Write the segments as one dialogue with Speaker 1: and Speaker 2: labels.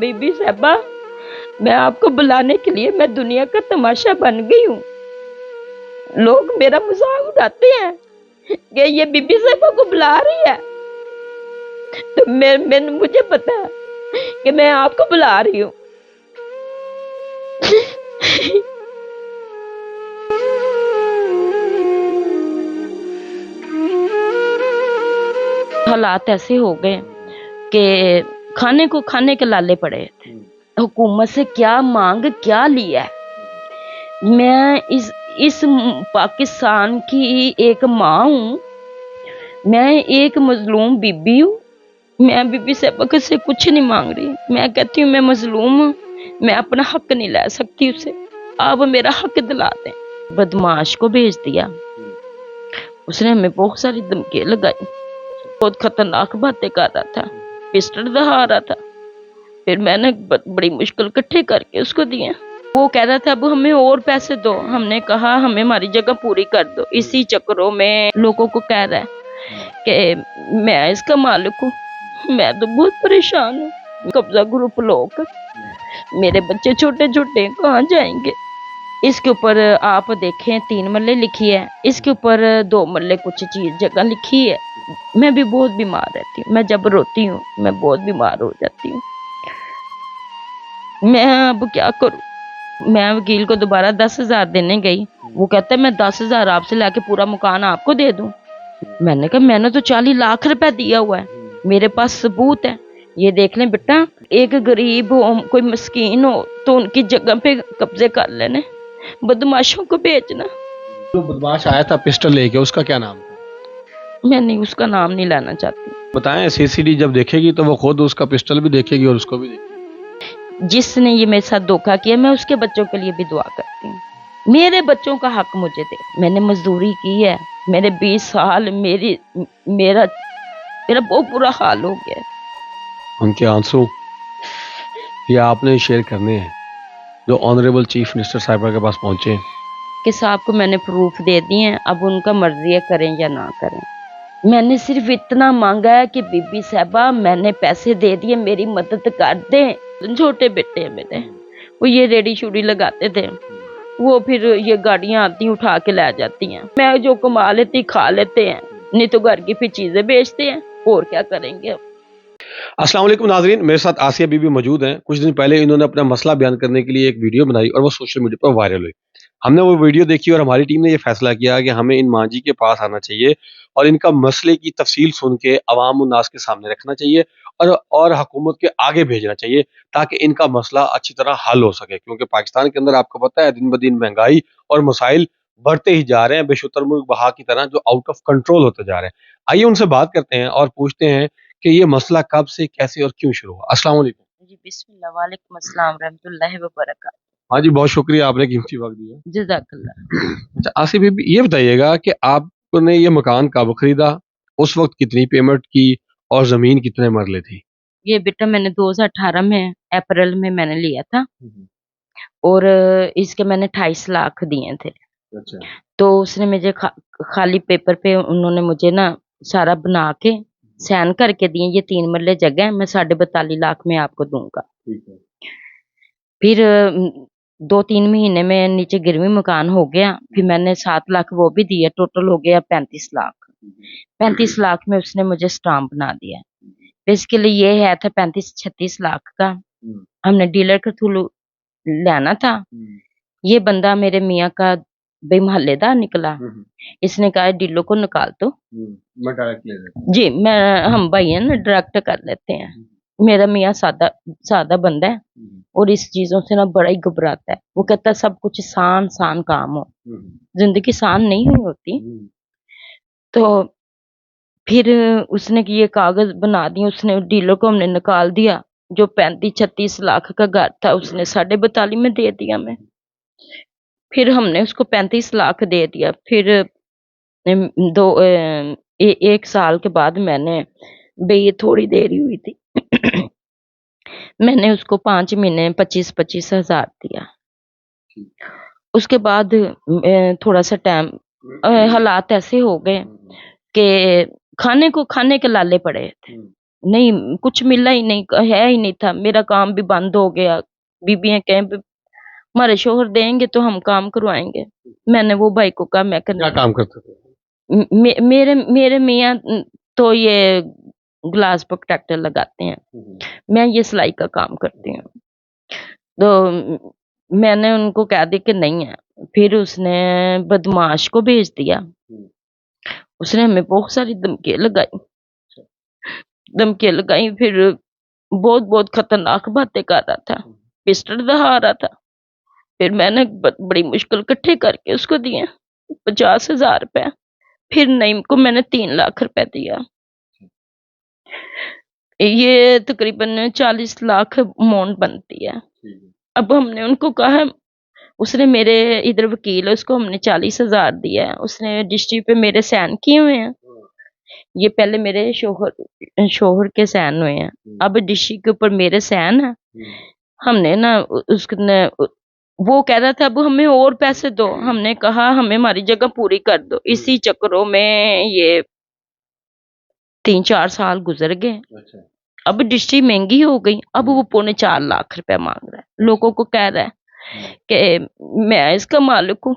Speaker 1: बीबी साहबा, मैं आपको बुलाने के लिए मैं दुनिया का तमाशा बन गई हूँ। लोग मेरा मजाक उड़ाते हैं कि ये बीबी साहबा को बुला रही है, तो मुझे पता है कि मैं आपको बुला रही हूँ। हालात ऐसे हो गए कि खाने के लाले पड़े थे। हुकूमत से क्या मांग क्या लिया है। मैं इस पाकिस्तान की एक माँ हूँ, मैं एक मजलूम बीबी हूँ। मैं बीबी साहबा से कुछ नहीं मांग रही। मैं कहती हूँ मैं मजलूम हूँ, मैं अपना हक नहीं ले सकती उसे, आप मेरा हक दिला दें। बदमाश को भेज दिया, उसने हमें बहुत सारी धमकियां लगाई, बहुत खतरनाक बातें कर रहा था, पिस्टल दिखा रहा था। फिर मैंने बड़ी मुश्किल इकट्ठे करके उसको दिए। वो कह रहा था अब हमें और पैसे दो। हमने कहा हमें हमारी जगह पूरी कर दो। इसी चक्करों में लोगों को कह रहा है कि मैं इसका मालिक हूँ। मैं तो बहुत परेशान हूँ। कब्जा ग्रुप लोग, मेरे बच्चे छोटे छोटे कहाँ जाएंगे। इसके ऊपर आप देखें 3 मरले लिखी है, इसके ऊपर 2 मरले कुछ चीज जगह लिखी है। मैं भी बहुत बीमार रहती हूँ, मैं जब रोती हूँ मैं बहुत बीमार हो जाती हूँ। मैं अब क्या करूँ। मैं वकील को दोबारा 10,000 देने गई, वो कहता है मैं 10,000 आपसे लाके पूरा मकान आपको दे दूं। मैंने कहा मैंने तो 40 लाख रुपए दिया हुआ है, मेरे पास सबूत है, ये देख लें बेटा। एक गरीब हो, कोई मस्कीन हो तो उनकी जगह पे कब्जे कर लेने, बदमाशों को बेचना।
Speaker 2: जो बदमाश आया था पिस्टल लेके, उसका क्या नाम था?
Speaker 1: मैं नहीं, उसका नाम नहीं लेना चाहती।
Speaker 2: बताएं, सीसीडी जब देखेगी तो वो खुद उसका पिस्टल भी देखेगी और उसको भी देखेगी।
Speaker 1: जिसने ये मेरे साथ धोखा किया, मैं उसके बच्चों के लिए भी दुआ करती हूँ। मेरे बच्चों का हक मुझे दे। मैंने मजदूरी की है, मेरे 20 साल मेरा बहुत बुरा हाल हो गया।
Speaker 2: उनके आंसू ये आपने शेयर करने हैं जो ऑनरेबल चीफ मिनिस्टर साहिबा के पास पहुंचे
Speaker 1: कि साहब को मैंने प्रूफ दे दिए हैं, अब उनका मर्जी है करें या ना करें। मैंने सिर्फ इतना मांगा है कि बीबी साहबा मैंने पैसे दे दिए, मेरी मदद कर दें। छोटे बेटे हैं मेरे, वो ये रेडी शूडी लगाते थे, वो फिर ये गाड़ियां आती उठा के ले जाती हैं। मैं जो कमा लेती खा लेते हैं, नहीं तो घर की फिर चीजें बेचते हैं, और क्या करेंगे।
Speaker 2: अस्सलाम वालेकुम नाजरीन, मेरे साथ आसिया बीबी मौजूद हैं। कुछ दिन पहले इन्होंने अपना मसला बयान करने के लिए एक वीडियो बनाई और वो सोशल मीडिया पर वायरल हुई। हमने वो वीडियो देखी और हमारी टीम ने ये फैसला किया कि हमें इन मां जी के पास आना चाहिए और इनका मसले की तफसील सुन के अवाम उन्नास के सामने रखना चाहिए और हुकूमत के आगे भेजना चाहिए ताकि इनका मसला अच्छी तरह हल हो सके। क्योंकि पाकिस्तान के अंदर आपको पता है दिन ब दिन महंगाई और मसाइल बढ़ते ही जा रहे हैं, बेशुतर मुल्क बहा की तरह जो आउट ऑफ कंट्रोल होते जा रहे हैं। आइए उनसे बात करते हैं और पूछते हैं कि ये मसला कब से, कैसे और क्यों शुरू हुआ। अस्सलाम वालेकुम।
Speaker 1: जी बिस्मिल्लाह, वालेकुम अस्सलाम रहमतुल्लाहि व बरकातहू।
Speaker 2: हाँ जी, बहुत शुक्रिया, आपने कीमती वक्त दिया।
Speaker 1: जज़ाकल्लाह।
Speaker 2: अच्छा आसिफ बीबी, ये बताइएगा कि आपने ये मकान कब खरीदा, उस वक्त कितनी पेमेंट की और जमीन कितने मरले थी?
Speaker 1: ये बेटा मैंने 2018 में अप्रैल में मैंने लिया था और इसके मैंने 28 लाख दिए थे।
Speaker 2: अच्छा।
Speaker 1: तो उसने मुझे खाली पेपर पे उन्होंने मुझे ना सारा बना के साइन करके दिए, ये 3 मरले जगह है, मैं 42.5 लाख में आपको दूंगा।
Speaker 2: ठीक है।
Speaker 1: फिर 2-3 महीने में नीचे गिरवी मकान हो गया, फिर मैंने 7 लाख वो भी दिया, टोटल हो गया 35 लाख। 35 लाख में उसने मुझे स्टाम्प बना दिया। बेसिकली ये है था 35-36 लाख का, हमने डीलर के थ्रू लेना था। ये बंदा मेरे मियाँ का बेमहल्लेदार निकला, इसने कहा डीलर को निकाल दो।
Speaker 2: मैं डायरेक्ट ले लेता
Speaker 1: जी हम भाई हैं ना, डायरेक्ट कर लेते हैं। मेरा मियाँ सादा बंदा है और इस चीजों से ना बड़ा ही घबराता है। वो कहता है सब कुछ आसान काम हो, जिंदगी आसान नहीं हुई होती। तो फिर उसने ये कागज बना दिए, उसने डीलर को हमने निकाल दिया। जो 35-36 लाख का घर था उसने 42.5 में दे दिया मैं। फिर हमने उसको 35 लाख दे दिया। फिर एक साल के बाद मैंने ये थोड़ी देरी हुई थी मैंने उसको 5 महीने 25-25 हजार दिया। उसके बाद थोड़ा सा टाइम हालात ऐसे हो गए कि खाने के लाले पड़े थे। नहीं, कुछ मिला ही नहीं, है ही नहीं था। मेरा काम भी बंद हो गया। बीबियां कहें हमारे शोहर देंगे तो हम काम करवाएंगे। मैंने वो भाई को कहा, मैं
Speaker 2: क्या काम करते थे?
Speaker 1: मेरे मेरे मियाँ तो ये ग्लास प्रोटेक्टर लगाते हैं, मैं ये सिलाई का काम करती हूँ। तो मैंने उनको कह दी कि नहीं है। फिर उसने बदमाश को भेज दिया। उसने हमें बहुत सारी धमकियां लगाई। फिर बहुत बहुत खतरनाक बातें कर रहा था, पिस्टल दिखा रहा था। फिर मैंने बड़ी मुश्किल इकट्ठे करके उसको दिए 50,000 रुपए। फिर नईम को मैंने 3 लाख रुपए दिया। ये तकरीबन 40 लाख अमाउंट बनती है। अब हमने उनको कहा, उसने मेरे इधर वकील है, उसको हमने 40,000 दिया है। उसने रजिस्ट्री पे मेरे साइन किए हुए हैं। ये पहले मेरे शोहर के साइन हुए हैं, अब रजिस्ट्री के ऊपर मेरे साइन है। हमने ना उसने, वो कह रहा था अब हमें और पैसे दो। हमने कहा हमें हमारी जगह पूरी कर दो। इसी चक्करों में ये 3-4 साल गुजर गए। अब रजिस्ट्री महंगी हो गई। अब वो 3.25 लाख रुपए मांग रहा है। लोगों को कह रहा है कि मैं इसका मालिक हूँ।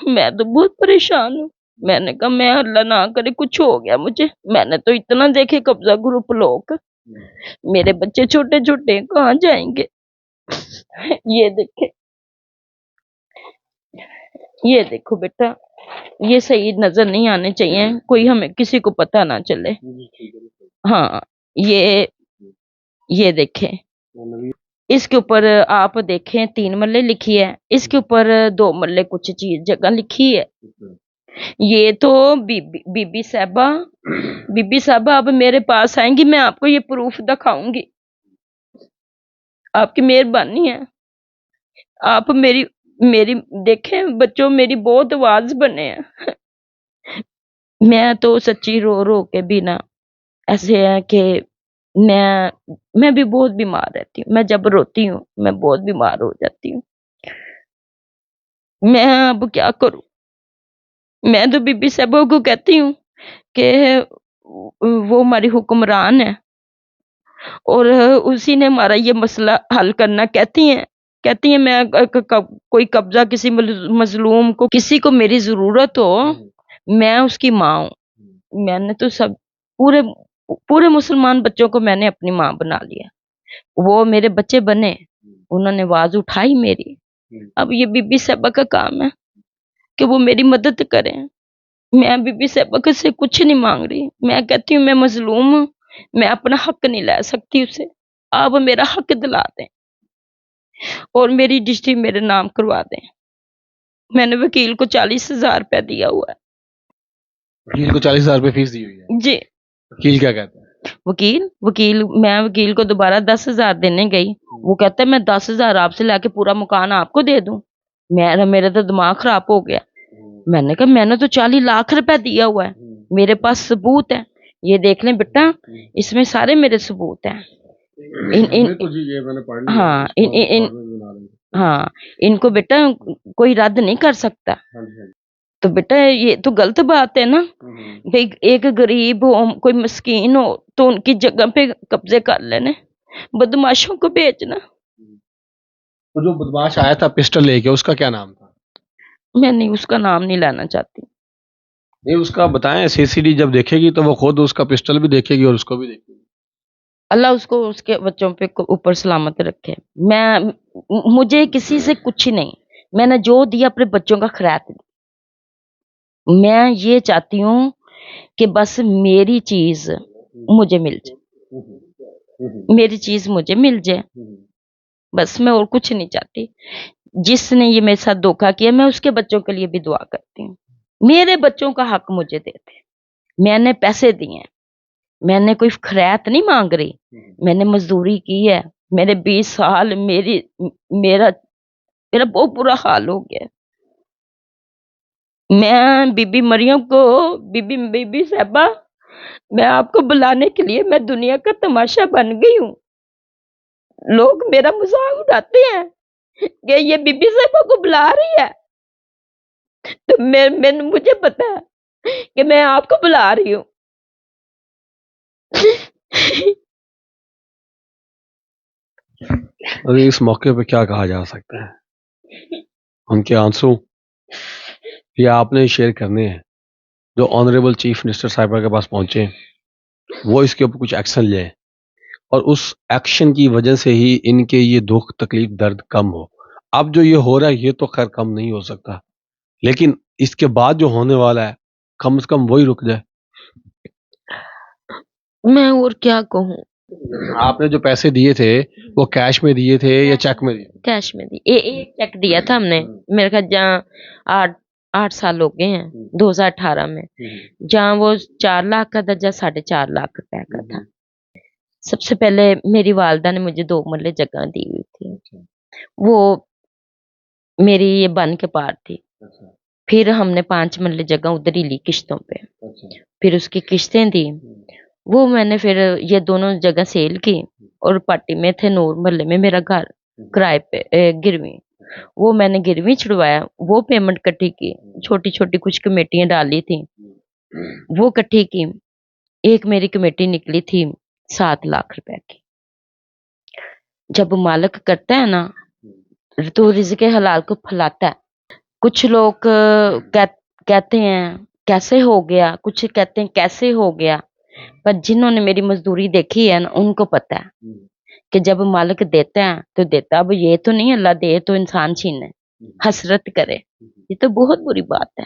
Speaker 1: मैं तो बहुत परेशान हूँ। मैंने कहा मैं अल्लाह ना करे कुछ हो गया मुझे। मैंने तो इतना देखे कब्जा ग्रुप लोग, मेरे बच्चे छोटे छोटे कहाँ जाएंगे। ये देखे, ये देखो बेटा, ये सही नजर नहीं आने चाहिए, कोई हमें किसी को पता ना चले। हाँ, ये देखें, इसके ऊपर आप देखें 3 मरले लिखी है, इसके ऊपर 2 मरले कुछ चीज जगह लिखी है। ये तो बीबी साहबा अब मेरे पास आएंगी, मैं आपको ये प्रूफ दिखाऊंगी। आपकी मेहरबानी है, आप मेरी मेरी देखें बच्चों, मेरी बहुत आवाज बने हैं। मैं तो सच्ची रो रो के भी ना, ऐसे है कि मैं भी बहुत बीमार रहती हूँ। मैं जब रोती हूँ मैं बहुत बीमार हो जाती हूँ। मैं अब क्या करूं। मैं तो बीबी साहबों को कहती हूँ कि वो हमारी हुक्मरान है और उसी ने हमारा ये मसला हल करना। कहती हैं मैं कोई कब्जा किसी मजलूम को, किसी को मेरी जरूरत हो, मैं उसकी माँ हूँ। मैंने तो सब पूरे पूरे मुसलमान बच्चों को मैंने अपनी माँ बना लिया। वो मेरे बच्चे बने, उन्होंने आवाज उठाई मेरी। अब ये बीबी साहबा का काम है कि वो मेरी मदद करें। मैं बीबी साहबा से कुछ नहीं मांग रही। मैं कहती हूँ मैं मजलूम हूँ, मैं अपना हक नहीं ले सकती उसे। आप मेरा हक दिला दें और मेरी रजिस्ट्री मेरे नाम करवा दें। मैंने वकील को 40,000 रुपया दिया हुआ है।
Speaker 2: वकील को 40,000 रुपए फीस दी हुई है
Speaker 1: जी।
Speaker 2: वकील क्या कहता है?
Speaker 1: मैं वकील को दोबारा 10,000 देने गई। वो कहता है मैं 10,000 आपसे लाके पूरा मकान आपको दे दूं। मेरा तो दिमाग खराब हो गया। मैंने कहा मैंने तो 40 लाख रुपए दिया हुआ है, मेरे पास सबूत है। ये देख लें बेटा, इसमें सारे मेरे सबूत हैं। हाँ, इनको बेटा कोई रद्द नहीं कर सकता। तो बेटा ये तो गलत बात है ना। भाई एक गरीब हो, कोई मस्कीन हो, तो उनकी जगह पे कब्जे कर लेने, बदमाशों को बेचना।
Speaker 2: तो जो बदमाश आया था पिस्टल लेके, उसका क्या नाम था?
Speaker 1: मैं नहीं, उसका नाम नहीं लेना चाहती।
Speaker 2: नहीं, उसका बताएं। सीसीडी जब देखेगी तो वो खुद उसका पिस्टल भी देखेगी और उसको भी देखेगी।
Speaker 1: अल्लाह उसको उसके बच्चों पे ऊपर सलामत रखे। मुझे किसी से कुछ नहीं, मैंने जो दिया अपने बच्चों का खैरात दी। मैं ये चाहती हूँ कि बस मेरी चीज मुझे मिल जाए, मेरी चीज मुझे मिल जाए, बस मैं और कुछ नहीं चाहती। जिसने ये मेरे साथ धोखा किया, मैं उसके बच्चों के लिए भी दुआ करती हूँ। मेरे बच्चों का हक मुझे दे दे। मैंने पैसे दिए, मैंने कोई खैरात नहीं मांग रही, मैंने मजदूरी की है। मेरे 20 साल मेरा बहुत बुरा हाल हो गया। मैं बीबी मरियम को, बीबी साहबा, मैं आपको बुलाने के लिए मैं दुनिया का तमाशा बन गई हूँ। लोग मेरा मजाक उड़ाते हैं कि ये बीबी साहबा को बुला रही है। तो मुझे पता है कि मैं आपको बुला रही हूँ।
Speaker 2: اور اس موقع پہ کیا کہا جا سکتا ہے؟ ان کے آنسو یہ آپ نے شیئر کرنے ہیں، جو آنریبل چیف منسٹر صاحبہ کے پاس پہنچے وہ اس کے اوپر کچھ ایکشن لیں، اور اس ایکشن کی وجہ سے ہی ان کے یہ دکھ تکلیف درد کم ہو۔ اب جو یہ ہو رہا ہے یہ تو خیر کم نہیں ہو سکتا، لیکن اس کے بعد جو ہونے والا ہے کم سے کم وہی رک جائے۔
Speaker 1: میں اور کیا کہوں؟
Speaker 2: آپ نے جو پیسے دیے تھے وہ کیش میں دیے تھے یا چیک میں دیے؟
Speaker 1: کیش میں دی، ایک چیک دیا تھا ہم نے، میرے خیال جہاں 8 سال ہو گئے ہیں، 2018 میں، جہاں وہ 4 لاکھ کا تھا، جہاں 4.5 لاکھ روپے کا تھا۔ سب سے پہلے میری والدہ نے مجھے 2 مرلے جگہ دی ہوئی تھی، وہ میری یہ بن کے پار تھی۔ پھر ہم نے 5 مرلے جگہ ادھر ہی لی قسطوں پہ، پھر اس کی قسطیں دی، وہ میں نے پھر یہ دونوں جگہ سیل کی، اور پاٹی میں تھے نور محلے میں میرا گھر کرائے پہ گروی، وہ میں نے گروی چھڑوایا، وہ پیمنٹ کٹھی کی، چھوٹی چھوٹی کچھ کمیٹیاں ڈالی تھیں وہ کٹھی کی، ایک میری کمیٹی نکلی تھی 7 لاکھ روپے کی۔ جب مالک کرتا ہے نا تو رزق حلال کو پھلاتا ہے۔ کچھ لوگ کہتے ہیں کیسے ہو گیا، کچھ کہتے ہیں کیسے ہو گیا، پر جنہوں نے میری مزدوری دیکھی ہے نا ان کو پتا ہے کہ جب مالک دیتا ہے تو دیتا، اب یہ تو نہیں اللہ دے تو انسان چھینے، حسرت کرے، یہ تو بہت بری بات ہے۔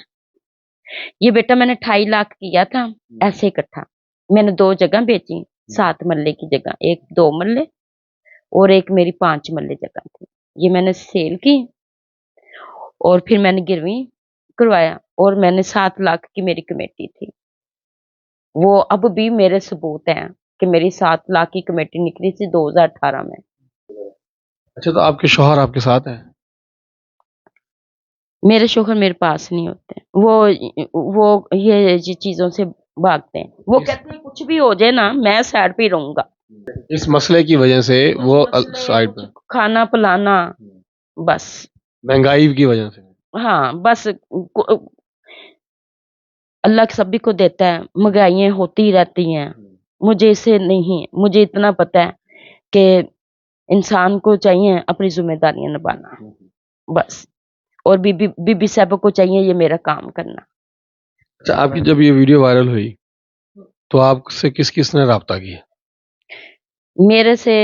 Speaker 1: یہ بیٹا میں نے 2.5 لاکھ کیا تھا ایسے اکٹھا، میں نے 2 جگہ بیچی، 7 مرلے کی جگہ، ایک 2 مرلے اور ایک میری 5 مرلے جگہ تھی، یہ میں نے سیل کی، اور پھر میں نے گروی کروایا، اور میں نے 7 لاکھ کی میری کمیٹی تھی، وہ اب بھی میرے ثبوت ہیں کہ میری 7 لاکھ کی کمیٹی نکلی تھی 2018 میں۔
Speaker 2: اچھا، تو آپ کے شوہر آپ کے ساتھ ہیں؟
Speaker 1: میرے شوہر میرے پاس نہیں ہوتے، وہ یہ چیزوں سے بھاگتے ہیں، وہ کہتے ہیں کچھ بھی ہو جائے نا میں سائڈ پہ ہی رہوں گا،
Speaker 2: اس مسئلے کی وجہ سے وہ سائڈ پہ،
Speaker 1: کھانا پلانا، بس
Speaker 2: مہنگائی کی وجہ سے۔
Speaker 1: ہاں بس اللہ سبھی کو دیتا ہے، مہنگائیاں ہوتی ہی رہتی ہیں، مجھے اسے نہیں، مجھے اتنا پتہ ہے کہ انسان کو چاہیے اپنی ذمہ داریاں نبھانا، بس، اور بی بی صاحبہ کو چاہیے یہ میرا کام کرنا۔
Speaker 2: اچھا، آپ کی جب یہ ویڈیو وائرل ہوئی تو آپ سے کس کس نے رابطہ کیا؟
Speaker 1: میرے سے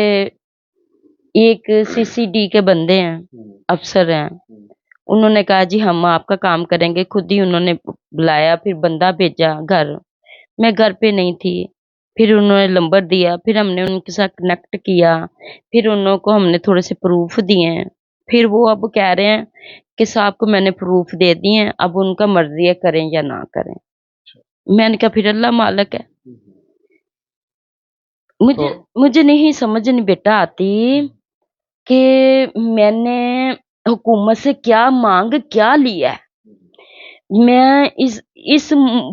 Speaker 1: ایک CCD کے بندے ہیں، افسر ہیں، انہوں نے کہا جی ہم آپ کا کام کریں گے، خود ہی انہوں نے بلایا، پھر بندہ بھیجا گھر، میں گھر پہ نہیں تھی، پھر انہوں نے نمبر دیا، پھر ہم نے ان کے ساتھ کنیکٹ کیا، پھر انہوں کو ہم نے تھوڑے سے پروف دیے ہیں، پھر وہ اب کہہ رہے ہیں کہ صاحب کو میں نے پروف دے دیے ہیں، اب ان کا مرضی ہے کریں یا نہ کریں۔ میں نے کہا پھر اللہ مالک ہے، مجھے نہیں سمجھ نہیں بیٹا آتی کہ میں نے حکومت سے کیا مانگ کیا لیا ہے۔ میں اس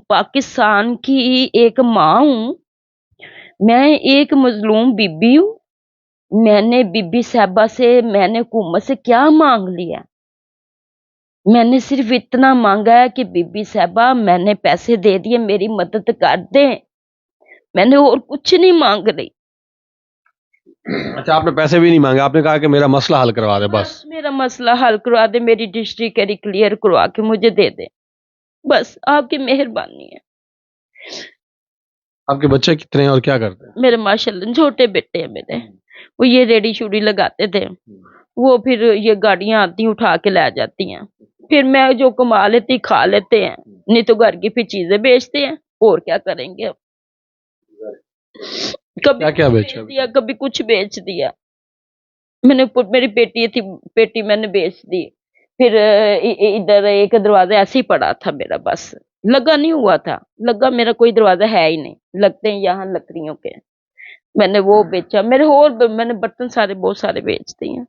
Speaker 1: پاکستان کی ایک ماں ہوں، میں ایک مظلوم بی بی ہوں، میں نے بی بی صاحبہ سے، میں نے حکومت سے کیا مانگ لیا؟ میں نے صرف اتنا مانگا ہے کہ بی بی صاحبہ میں نے پیسے دے دیے، میری مدد کر دیں، میں نے اور کچھ نہیں مانگ رہی۔
Speaker 2: اچھا، آپ نے پیسے بھی نہیں مانگے، آپ نے کہا کہ میرا مسئلہ حل کروا دے، بس
Speaker 1: میرا مسئلہ حل کروا دے، میری ڈسٹرکٹ کلیئر کروا کے مجھے دے دے، بس آپ کی مہربانی ہے۔
Speaker 2: آپ کے بچے کتنے ہیں اور کیا کرتے ہیں؟
Speaker 1: میرے ماشاءاللہ چھوٹے بیٹے ہیں میرے، وہ یہ ریڑی شوڑی لگاتے تھے، وہ پھر یہ گاڑیاں آتی اٹھا کے لے جاتی ہیں، پھر میں جو کما لیتی کھا لیتے ہیں، نہیں تو گھر کی پھر چیزیں بیچتے ہیں، اور کیا کریں گے اب؟ کبھی
Speaker 2: کیا بیچ
Speaker 1: دیا، کبھی کچھ بیچ دیا، میں نے میری بیٹی تھی، بیٹی میں نے بیچ دی، پھر ادھر ایک دروازہ ایسے ہی پڑا تھا میرا، بس لگا نہیں ہوا تھا، لگا میرا کوئی دروازہ ہے ہی نہیں، لگتے ہیں یہاں لکڑیوں کے، میں نے وہ بیچا، میرے اور میں نے برتن سارے بہت سارے بیچ دیے ہیں۔